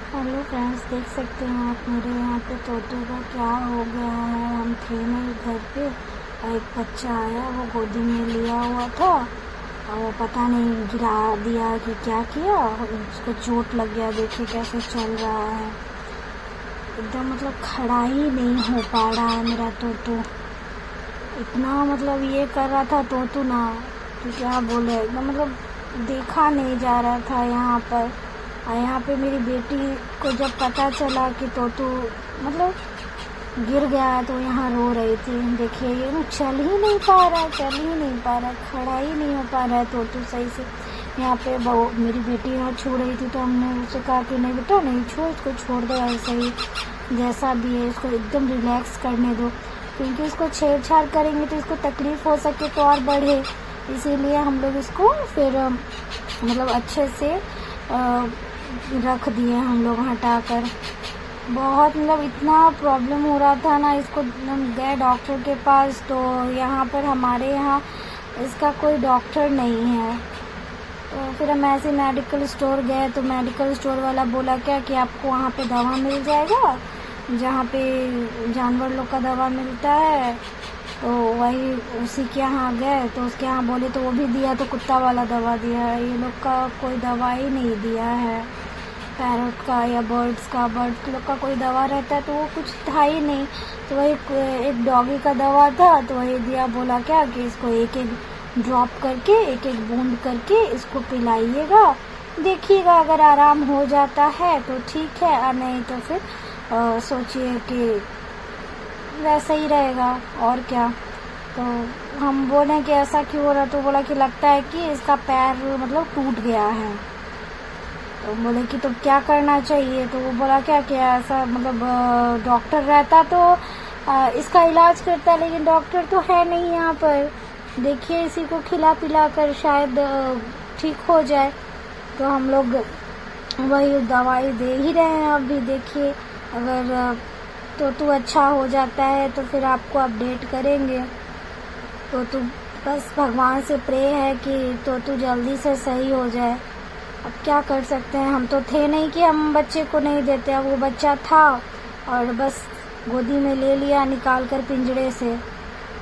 Hello friends, देख सकते हैं आप मेरे यहाँ पे तोते का क्या हो गया है। हम थे नहीं घर पे और एक बच्चा आया, वो गोदी में लिया हुआ था और वो पता नहीं गिरा दिया कि क्या किया, उसको चोट लग गया। देखिए कैसे चल रहा है, एकदम मतलब खड़ा ही नहीं हो पा रहा है मेरा तोतू। इतना मतलब ये कर रहा था तोतू ना कि क्या बोले, एकदम मतलब देखा नहीं जा रहा था यहाँ पर। और यहाँ पे मेरी बेटी को जब पता चला कि तोतू मतलब गिर गया है तो यहाँ रो रही थी। देखिए ये ना चल ही नहीं पा रहा है, खड़ा ही नहीं हो पा रहा है तोतू सही से। यहाँ पे मेरी बेटी यहाँ छू रही थी तो हमने उससे कहा कि नहीं बेटा नहीं छो, इसको छोड़ दो ऐसे ही, जैसा भी है इसको एकदम रिलैक्स करने दो, क्योंकि इसको छेड़छाड़ करेंगे तो इसको तकलीफ हो सके तो और बढ़े। इसीलिए हम लोग इसको फिर मतलब अच्छे से रख दिए हम लोग हटाकर। बहुत मतलब इतना प्रॉब्लम हो रहा था ना इसको, हम गए डॉक्टर के पास तो यहाँ पर हमारे यहाँ इसका कोई डॉक्टर नहीं है। तो फिर हम ऐसे मेडिकल स्टोर गए तो मेडिकल स्टोर वाला बोला क्या कि आपको वहाँ पे दवा मिल जाएगा, जहाँ पे जानवर लोग का दवा मिलता है। तो वही उसी के यहाँ गए तो उसके यहाँ बोले तो वो भी दिया, तो कुत्ता वाला दवा दिया है। ये लोग का कोई दवा ही नहीं दिया है, पैरट का या बर्ड्स लोग का कोई दवा रहता है तो वो कुछ था ही नहीं। तो वही एक डॉगी का दवा था तो वही दिया, बोला क्या कि इसको एक एक ड्रॉप करके एक एक बूंद करके इसको पिलाइएगा, देखिएगा अगर आराम हो जाता है तो ठीक है और नहीं तो फिर सोचिए कि वैसा ही रहेगा और क्या। तो हम बोले कि ऐसा क्यों हो रहा, तो बोला कि लगता है कि इसका पैर मतलब टूट गया है। तो बोले कि तो क्या करना चाहिए, तो वो बोला क्या कि ऐसा मतलब डॉक्टर रहता तो इसका इलाज करता, लेकिन डॉक्टर तो है नहीं यहाँ पर। देखिए इसी को खिला पिला कर शायद ठीक हो जाए। तो हम लोग वही दवाई दे ही रहे हैं अभी। देखिए अगर तोतू अच्छा हो जाता है तो फिर आपको अपडेट करेंगे। तोतू बस भगवान से प्रे है कि तोतू जल्दी से सही हो जाए। अब क्या कर सकते हैं, हम तो थे नहीं कि हम बच्चे को नहीं देते। अब वो बच्चा था और बस गोदी में ले लिया निकाल कर पिंजरे से।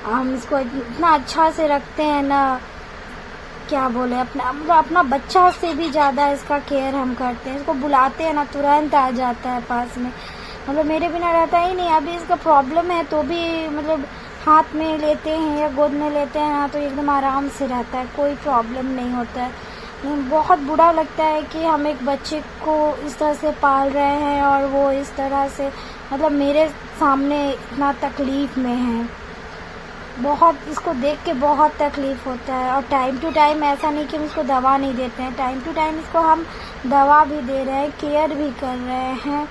हम इसको इतना अच्छा से रखते हैं ना, क्या बोले, अपना बच्चा से भी ज़्यादा इसका केयर हम करते हैं। इसको बुलाते हैं ना तुरंत आ जाता है पास में, मतलब मेरे बिना रहता ही नहीं। अभी इसका प्रॉब्लम है तो भी मतलब हाथ में लेते हैं या गोद में लेते हैं ना तो एकदम आराम से रहता है, कोई प्रॉब्लम नहीं होता है। बहुत बुरा लगता है कि हम एक बच्चे को इस तरह से पाल रहे हैं और वो इस तरह से मतलब मेरे सामने इतना तकलीफ़ में है। बहुत इसको देख के बहुत तकलीफ़ होता है। और टाइम टू टाइम ऐसा नहीं कि हम इसको दवा नहीं देते हैं, टाइम टू टाइम इसको हम दवा भी दे रहे हैं, केयर भी कर रहे हैं।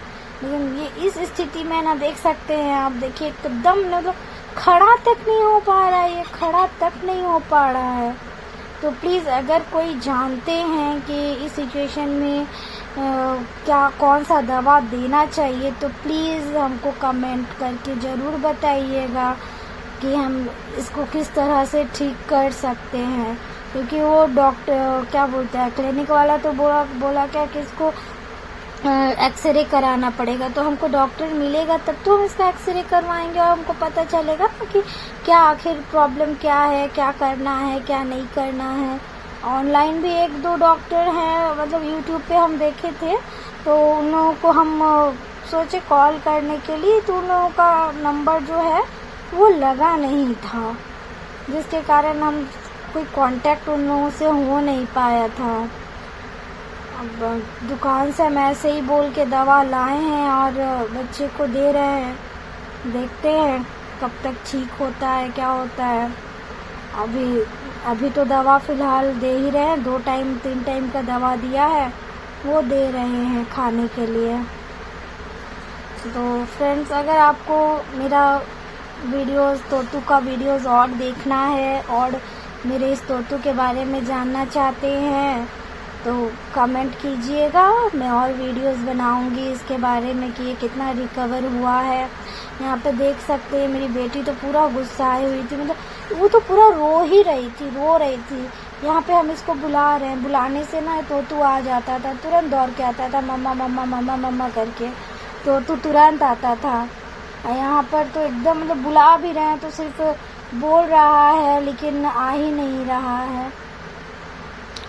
लेकिन ये इस स्थिति में ना देख सकते हैं आप, देखिए एकदम मतलब खड़ा तक नहीं हो पा रहा है, ये खड़ा तक नहीं हो पा रहा है। तो प्लीज़ अगर कोई जानते हैं कि इस सिचुएशन में क्या कौन सा दवा देना चाहिए तो प्लीज़ हमको कमेंट करके ज़रूर बताइएगा कि हम इसको किस तरह से ठीक कर सकते हैं। क्योंकि वो डॉक्टर क्या बोलता है क्लिनिक वाला तो बोला क्या कि इसको एक्सरे कराना पड़ेगा। तो हमको डॉक्टर मिलेगा तब तो हम इसका एक्सरे करवाएंगे और हमको पता चलेगा कि क्या आखिर प्रॉब्लम क्या है, क्या करना है क्या नहीं करना है। ऑनलाइन भी एक दो डॉक्टर हैं, मतलब यूट्यूब पे हम देखे थे तो उन लोगों को हम सोचे कॉल करने के लिए, तो उन लोगों का नंबर जो है वो लगा नहीं था, जिसके कारण हम कोई कांटेक्ट उन लोगों से हो नहीं पाया था। अब दुकान से हम ऐसे ही बोल के दवा लाए हैं और बच्चे को दे रहे हैं, देखते हैं कब तक ठीक होता है क्या होता है। अभी तो दवा फ़िलहाल दे ही रहे हैं, 2 टाइम 3 टाइम का दवा दिया है वो दे रहे हैं खाने के लिए। तो फ्रेंड्स अगर आपको मेरा तोतू का वीडियोस और देखना है और मेरे इस तोतू के बारे में जानना चाहते हैं तो कमेंट कीजिएगा, मैं और वीडियोस बनाऊंगी इसके बारे में कि ये कितना रिकवर हुआ है। यहाँ पे देख सकते हैं मेरी बेटी तो पूरा गुस्साई हुई थी, मतलब वो तो पूरा रो रही थी। यहाँ पे हम इसको बुला रहे हैं, बुलाने से ना तोतू आ जाता था, तुरंत दौड़ के आता था मम्मा मम्मा मम्मा मम्मा करके, तोतू तुरंत आता था। और यहाँ पर तो एकदम मतलब बुला भी रहे हैं तो सिर्फ बोल रहा है लेकिन आ ही नहीं रहा है।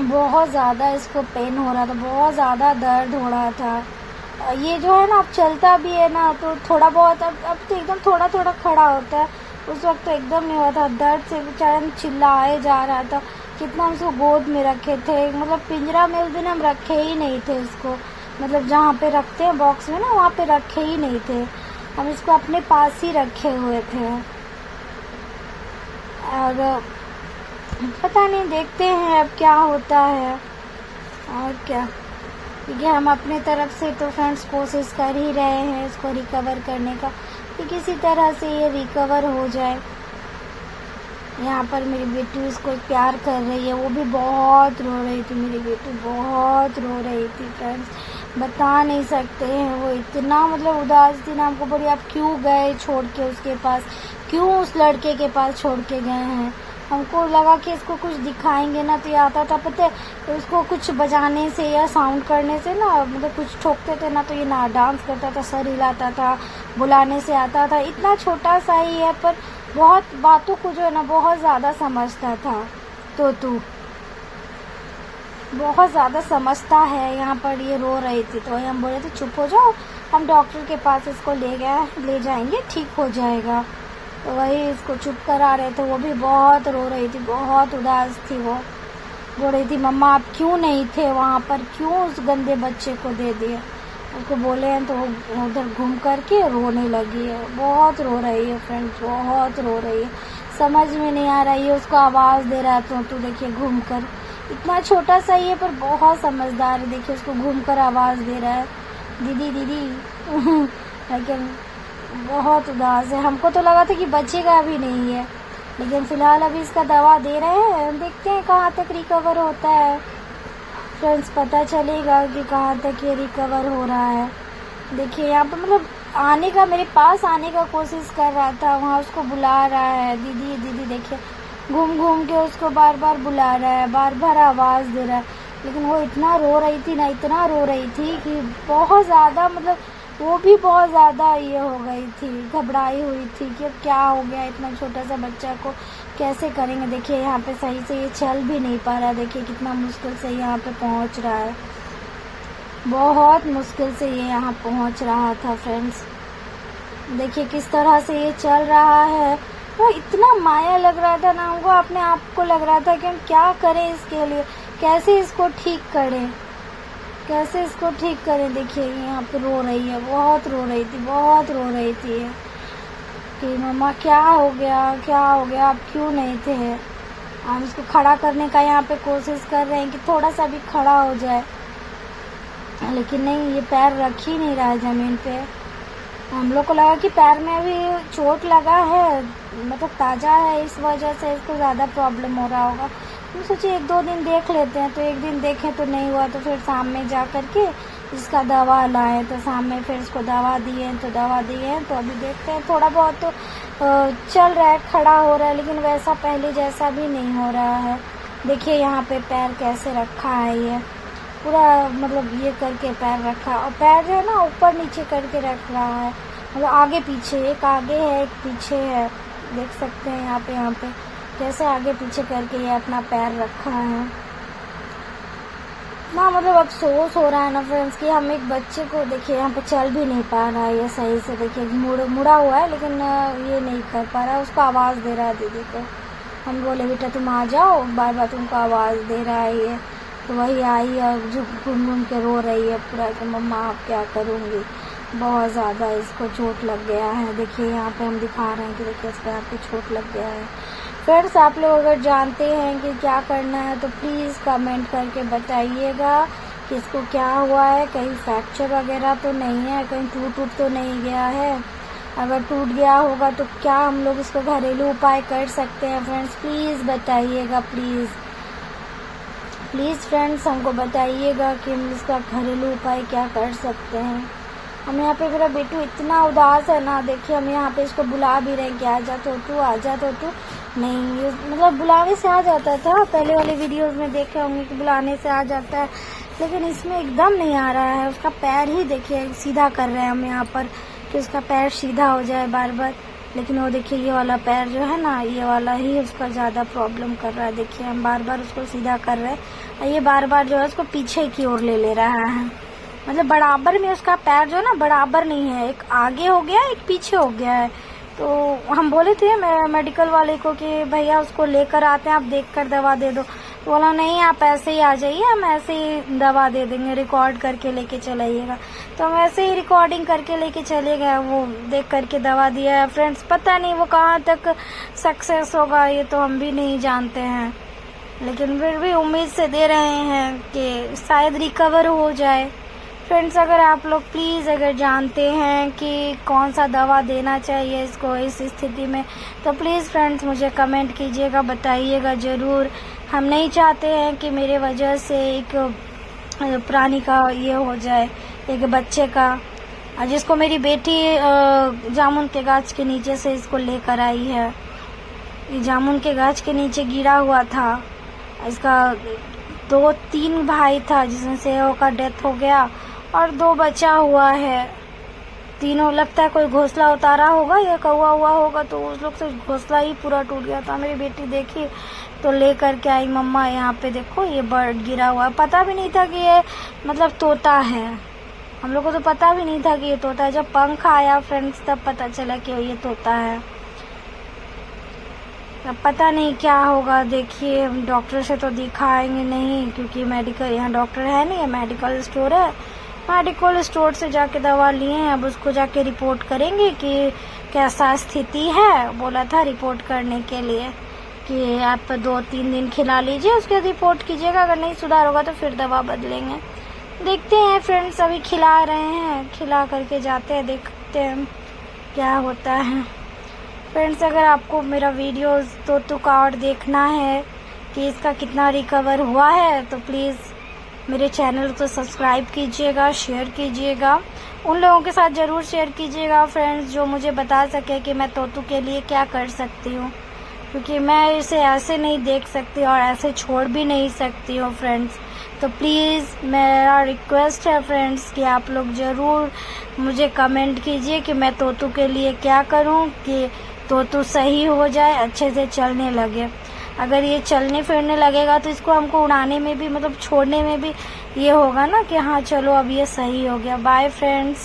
बहुत ज़्यादा इसको पेन हो रहा था, बहुत ज़्यादा दर्द हो रहा था। ये जो है ना अब चलता भी है ना तो थोड़ा बहुत, अब तो एकदम थोड़ा थोड़ा खड़ा होता है, उस वक्त तो एकदम नहीं हुआ था। दर्द से बेचारा चिल्लाए जा रहा था। कितना हम उसको गोद में रखे थे, मतलब पिंजरा में उस दिन हम रखे ही नहीं थे उसको, मतलब जहाँ पे रखते हैं बॉक्स में ना वहाँ पे रखे ही नहीं थे, हम इसको अपने पास ही रखे हुए थे। और पता नहीं, देखते हैं अब क्या होता है और क्या। क्योंकि हम अपने तरफ से तो फ्रेंड्स कोशिश कर ही रहे हैं इसको रिकवर करने का, कि किसी तरह से ये रिकवर हो जाए। यहाँ पर मेरी बेटी इसको प्यार कर रही है, वो भी बहुत रो रही थी, मेरी बेटी बहुत रो रही थी फ्रेंड्स, बता नहीं सकते हैं। वो इतना मतलब उदास थी ना, हमको बोली आप क्यों गए छोड़ के उसके पास, क्यों उस लड़के के पास छोड़ के गए हैं। हमको लगा कि इसको कुछ दिखाएंगे ना तो ये आता था, पता है तो उसको कुछ बजाने से या साउंड करने से ना, मतलब कुछ ठोकते थे ना तो ये ना डांस करता था, सर हिलाता था, बुलाने से आता था। इतना छोटा सा ही है पर बहुत बातों को जो है ना बहुत ज़्यादा समझता था। तो तू बहुत ज़्यादा समझता है। यहाँ पर ये रो रही थी तो हम बोले थे चुप हो जाओ, हम डॉक्टर के पास इसको ले जाएंगे, ठीक हो जाएगा। तो वही इसको चुप करा रहे थे। वो भी बहुत रो रही थी, बहुत उदास थी। वो बोल रही थी मम्मा आप क्यों नहीं थे वहाँ पर, क्यों उस गंदे बच्चे को दे दिए। उसको बोले हैं तो उधर घूम करके रोने लगी है, बहुत रो रही है फ्रेंड्स, बहुत रो रही है। समझ में नहीं आ रही है, उसको आवाज़ दे रहा है तो देखिए घूम कर, इतना छोटा सा ही है पर बहुत समझदार है। देखिए उसको घूम कर आवाज़ दे रहा है दीदी दीदी लेकिन बहुत उदास है। हमको तो लगा था कि बचेगा भी नहीं है, लेकिन फ़िलहाल अभी इसका दवा दे रहे हैं, देखते हैं कहाँ तक रिकवर होता है फ्रेंड्स, पता चलेगा कि कहाँ तक ये रिकवर हो रहा है। देखिए यहाँ पर मतलब आने का, मेरे पास आने का कोशिश कर रहा था, वहाँ उसको बुला रहा है दीदी दीदी, देखिए घूम घूम के उसको बार बार बुला रहा है, बार बार आवाज़ दे रहा है। लेकिन वो इतना रो रही थी ना, इतना रो रही थी कि बहुत ज़्यादा, मतलब वो भी बहुत ज़्यादा ये हो गई थी, घबराई हुई थी कि अब क्या हो गया, इतना छोटा सा बच्चा को कैसे करेंगे। देखिए यहाँ पे सही से ये चल भी नहीं पा रहा, देखिए कितना मुश्किल से यहाँ पे पहुँच रहा है, बहुत मुश्किल से ये यहाँ पहुँच रहा था फ्रेंड्स। देखिए किस तरह से ये चल रहा है। तो इतना माया लग रहा था ना हमको, अपने आप को लग रहा था कि हम क्या करें इसके लिए, कैसे इसको ठीक करें, कैसे इसको ठीक करें। देखिए यहाँ पे रो रही है, बहुत रो रही थी, बहुत रो रही थी कि मम्मा क्या हो गया, क्या हो गया, आप क्यों नहीं थे। हम इसको खड़ा करने का यहाँ पे कोशिश कर रहे हैं कि थोड़ा सा भी खड़ा हो जाए, लेकिन नहीं, ये पैर रख ही नहीं रहा है ज़मीन पे। हम लोग को लगा कि पैर में अभी चोट लगा है, मतलब ताज़ा है, इस वजह से इसको ज़्यादा प्रॉब्लम हो रहा होगा। हम सोचे एक दो दिन देख लेते हैं, तो एक दिन देखें तो नहीं हुआ, तो फिर शाम में जा कर के इसका दवा लाए, तो शाम में फिर इसको दवा दिए, तो दवा दिए हैं, तो अभी देखते हैं थोड़ा बहुत तो चल रहा है, खड़ा हो रहा है, लेकिन वैसा पहले जैसा भी नहीं हो रहा है। देखिए यहाँ पे पैर कैसे रखा है, ये पूरा मतलब ये करके पैर रखा, और पैर जो है ना ऊपर नीचे करके रख रहा है, मतलब आगे पीछे, एक आगे है एक पीछे है, देख सकते हैं यहाँ पे कैसे आगे पीछे करके ये अपना पैर रखा है ना। मतलब अफसोस हो रहा है ना फ्रेंड्स कि हम एक बच्चे को, देखिए यहाँ पे चल भी नहीं पा रहा है ये सही से, देखिए मुड़ा हुआ है लेकिन ये नहीं कर पा रहा है। उसको आवाज़ दे रहा है दीदी को, हम बोले बेटा तुम आ जाओ, बार बार तुमको आवाज़ दे रहा है ये, तो वही आई और घूम घूम के रो रही है पूरा कि मम्मा आप क्या करूँगी, बहुत ज़्यादा इसको चोट लग गया है। देखिए यहाँ पे हम दिखा रहे हैं कि देखिए इसको यहाँ पे चोट लग गया है। फ्रेंड्स आप लोग अगर जानते हैं कि क्या करना है तो प्लीज़ कमेंट करके बताइएगा कि इसको क्या हुआ है, कहीं फ्रैक्चर वगैरह तो नहीं है, कहीं टूट तो नहीं गया है। अगर टूट गया होगा तो क्या हम लोग इसको घरेलू उपाय कर सकते हैं फ्रेंड्स, प्लीज़ बताइएगा, प्लीज़ फ्रेंड्स हमको बताइएगा कि हम इसका घरेलू उपाय क्या कर सकते हैं। हम यहाँ पे, मेरा बेटू इतना उदास है ना, देखिए हम यहाँ पे इसको बुला भी रहे हैं कि आ जा तो तू, आ जा तो तू, नहीं, ये मतलब बुलाने से आ जाता था, पहले वाले वीडियोस में देखे होंगे कि बुलाने से आ जाता है, लेकिन इसमें एकदम नहीं आ रहा है। उसका पैर ही देखिए सीधा कर रहे हैं हम यहाँ पर कि उसका पैर सीधा हो जाए बार बार, लेकिन वो देखिए ये वाला पैर जो है ना, ये वाला ही उसका ज़्यादा प्रॉब्लम कर रहा है। देखिए हम बार बार उसको सीधा कर रहे हैं और ये बार बार जो है उसको पीछे की ओर ले रहा है। मतलब बराबर में उसका पैर जो है ना बराबर नहीं है, एक आगे हो गया एक पीछे हो गया है। तो हम बोले थे मेडिकल वाले को कि भैया उसको लेकर आते हैं, आप देख कर दवा दे दो। तो बोला नहीं, आप ऐसे ही आ जाइए, हम ऐसे ही दवा दे देंगे, रिकॉर्ड करके लेके चलाइएगा। तो हम ऐसे ही रिकॉर्डिंग करके लेके चले गए, वो देख करके दवा दिया है। फ्रेंड्स पता नहीं वो कहाँ तक सक्सेस होगा, ये तो हम भी नहीं जानते हैं, लेकिन फिर भी उम्मीद से दे रहे हैं कि शायद रिकवर हो जाए। फ्रेंड्स अगर आप लोग प्लीज़ अगर जानते हैं कि कौन सा दवा देना चाहिए इसको इस स्थिति में, तो प्लीज़ फ्रेंड्स मुझे कमेंट कीजिएगा, बताइएगा ज़रूर। हम नहीं चाहते हैं कि मेरे वजह से एक प्राणी का ये हो जाए, एक बच्चे का, जिसको मेरी बेटी जामुन के गाछ के नीचे से इसको लेकर आई है। ये जामुन के गाछ के नीचे गिरा हुआ था। इसका 2-3 भाई था जिसमें से का डेथ हो गया और 2 बचा हुआ है। तीनों लगता है कोई घोंसला उतारा होगा या कौवा हुआ होगा, तो उस लोग से घोंसला ही पूरा टूट गया था। मेरी बेटी देखी तो ले करके आई, मम्मा यहाँ पे देखो ये बर्ड गिरा हुआ है। पता भी नहीं था कि ये मतलब तोता है, हम लोग को तो पता भी नहीं था कि ये तोता है। जब पंख आया फ्रेंड्स तब पता चला कि ये तोता है। अब पता नहीं क्या होगा, देखिए हम डॉक्टर से तो दिखाएंगे नहीं क्योंकि मेडिकल यहाँ डॉक्टर है नहीं, मेडिकल स्टोर है। मेडिकल स्टोर से जाके दवा लिए हैं, अब उसको जाके रिपोर्ट करेंगे कि कैसा स्थिति है। बोला था रिपोर्ट करने के लिए कि आप 2-3 दिन खिला लीजिए, उसके बाद रिपोर्ट कीजिएगा, अगर नहीं सुधार होगा तो फिर दवा बदलेंगे। देखते हैं फ्रेंड्स, अभी खिला रहे हैं, खिला करके जाते हैं, देखते हैं क्या होता है। फ्रेंड्स अगर आपको मेरा वीडियोस तोतू का और देखना है कि इसका कितना रिकवर हुआ है, तो प्लीज़ मेरे चैनल को सब्सक्राइब कीजिएगा, शेयर कीजिएगा, उन लोगों के साथ ज़रूर शेयर कीजिएगा फ्रेंड्स जो मुझे बता सके कि मैं तोतू के लिए क्या कर सकती हूँ, क्योंकि मैं इसे ऐसे नहीं देख सकती और ऐसे छोड़ भी नहीं सकती हूँ फ्रेंड्स। तो प्लीज़ मेरा रिक्वेस्ट है फ्रेंड्स कि आप लोग ज़रूर मुझे कमेंट कीजिए कि मैं तोतू के लिए क्या करूँ कि तोतू सही हो जाए, अच्छे से चलने लगे। अगर ये चलने फिरने लगेगा तो इसको हमको उड़ाने में भी मतलब छोड़ने में भी ये होगा ना कि हाँ चलो अब ये सही हो गया। Bye friends.